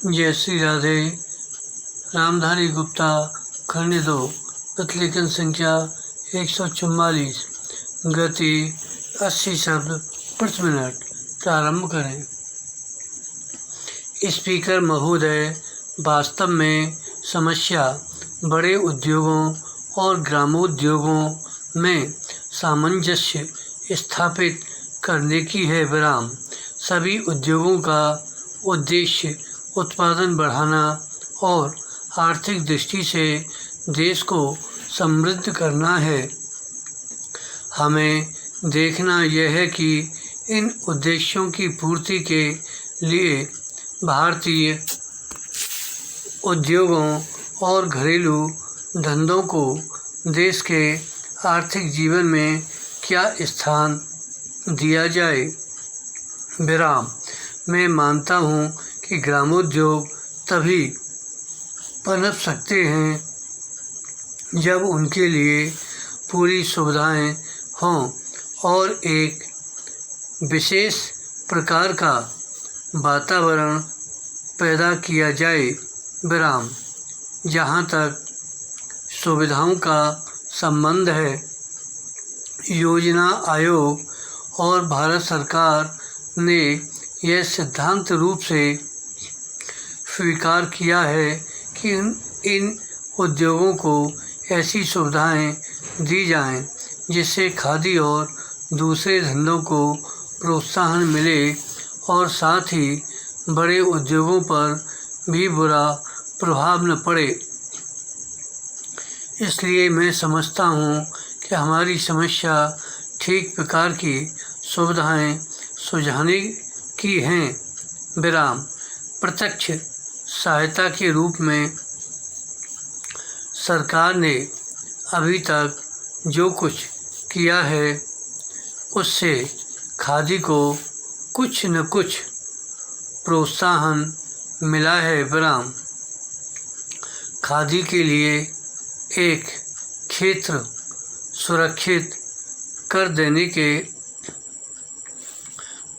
जय श्री राधे। रामधारी गुप्ता खंड 2 प्रतिलेखन संख्या 144। गति 80 शब्द प्रति मिनट। प्रारंभ करें। स्पीकर महोदय, वास्तव में समस्या बड़े उद्योगों और ग्रामोद्योगों में सामंजस्य स्थापित करने की है। विराम। सभी उद्योगों का उद्देश्य उत्पादन बढ़ाना और आर्थिक दृष्टि से देश को समृद्ध करना है। हमें देखना यह है कि इन उद्देश्यों की पूर्ति के लिए भारतीय उद्योगों और घरेलू धंधों को देश के आर्थिक जीवन में क्या स्थान दिया जाए। विराम। मैं मानता हूँ कि ग्रामोद्योग तभी पनप सकते हैं जब उनके लिए पूरी सुविधाएं हों और एक विशेष प्रकार का वातावरण पैदा किया जाए। विराम। जहाँ तक सुविधाओं का संबंध है, योजना आयोग और भारत सरकार ने यह सिद्धांत रूप से स्वीकार किया है कि इन उद्योगों को ऐसी सुविधाएं दी जाएं जिससे खादी और दूसरे धंधों को प्रोत्साहन मिले और साथ ही बड़े उद्योगों पर भी बुरा प्रभाव न पड़े। इसलिए मैं समझता हूँ कि हमारी समस्या ठीक प्रकार की सुविधाएं सुझाने की हैं। विराम। प्रत्यक्ष सहायता के रूप में सरकार ने अभी तक जो कुछ किया है उससे खादी को कुछ न कुछ प्रोत्साहन मिला है। विराम। खादी के लिए एक क्षेत्र सुरक्षित कर देने के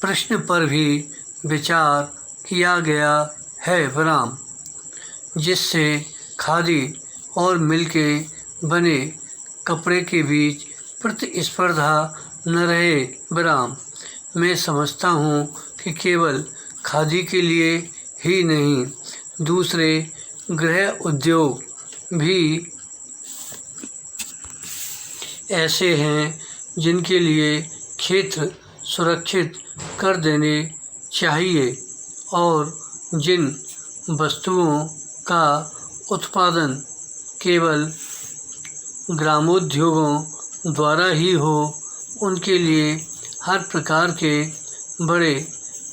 प्रश्न पर भी विचार किया गया है। विराम। जिससे खादी और मिल के बने कपड़े के बीच प्रतिस्पर्धा न रहे। विराम। मैं समझता हूँ कि केवल खादी के लिए ही नहीं, दूसरे गृह उद्योग भी ऐसे हैं जिनके लिए क्षेत्र सुरक्षित कर देने चाहिए और जिन वस्तुओं का उत्पादन केवल ग्रामोद्योगों द्वारा ही हो, उनके लिए हर प्रकार के बड़े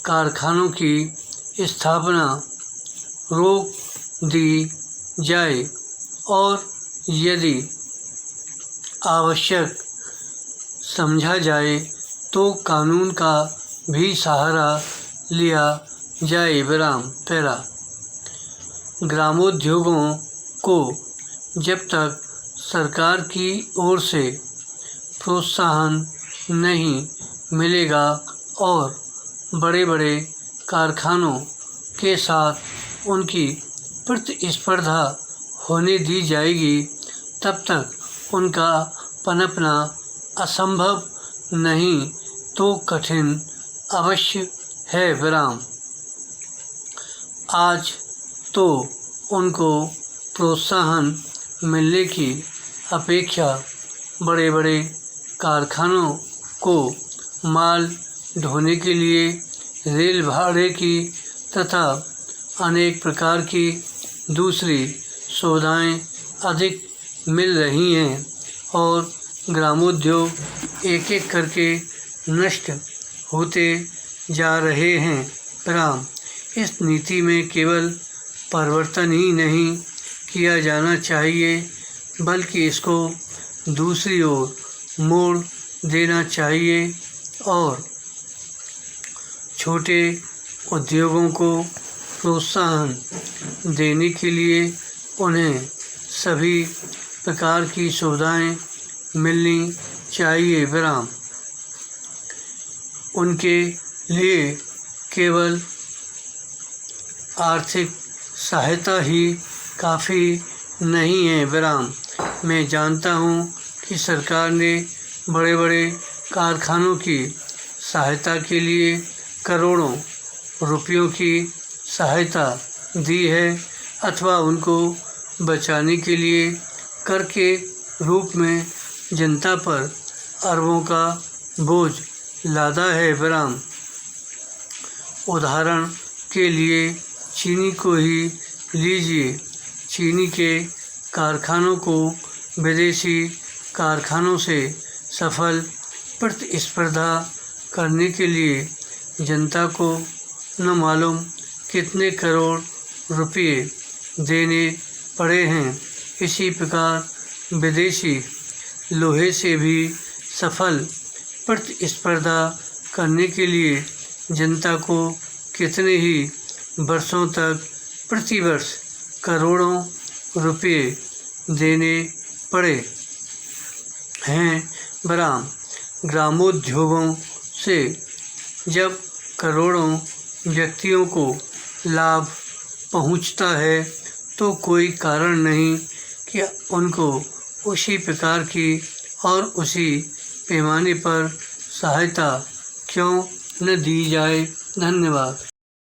कारखानों की स्थापना रोक दी जाए और यदि आवश्यक समझा जाए तो कानून का भी सहारा लिया जाए। विराम। पैरा। ग्रामोद्योगों को जब तक सरकार की ओर से प्रोत्साहन नहीं मिलेगा और बड़े बड़े कारखानों के साथ उनकी प्रतिस्पर्धा होने दी जाएगी, तब तक उनका पनपना असंभव नहीं तो कठिन अवश्य है। विराम। आज तो उनको प्रोत्साहन मिलने की अपेक्षा बड़े बड़े कारखानों को माल ढोने के लिए रेल भाड़े की तथा अनेक प्रकार की दूसरी सुविधाएं अधिक मिल रही हैं और ग्रामोद्योग एक एक करके नष्ट होते जा रहे हैं। विराम। इस नीति में केवल परिवर्तन ही नहीं किया जाना चाहिए बल्कि इसको दूसरी ओर मोड़ देना चाहिए और छोटे उद्योगों को प्रोत्साहन देने के लिए उन्हें सभी प्रकार की सुविधाएं मिलनी चाहिए। विराम। उनके लिए केवल आर्थिक सहायता ही काफ़ी नहीं है विराम। मैं जानता हूँ कि सरकार ने बड़े बड़े कारखानों की सहायता के लिए करोड़ों रुपयों की सहायता दी है अथवा उनको बचाने के लिए कर के रूप में जनता पर अरबों का बोझ लादा है विराम। उदाहरण के लिए चीनी को ही लीजिए। चीनी के कारखानों को विदेशी कारखानों से सफल प्रतिस्पर्धा करने के लिए जनता को न मालूम कितने करोड़ रुपये देने पड़े हैं। इसी प्रकार विदेशी लोहे से भी सफल प्रतिस्पर्धा करने के लिए जनता को कितने ही वर्षों तक प्रतिवर्ष करोड़ों रुपये देने पड़े हैं विराम। ग्रामोद्योगों से जब करोड़ों व्यक्तियों को लाभ पहुंचता है तो कोई कारण नहीं कि उनको उसी प्रकार की और उसी पैमाने पर सहायता क्यों न दी जाए। धन्यवाद।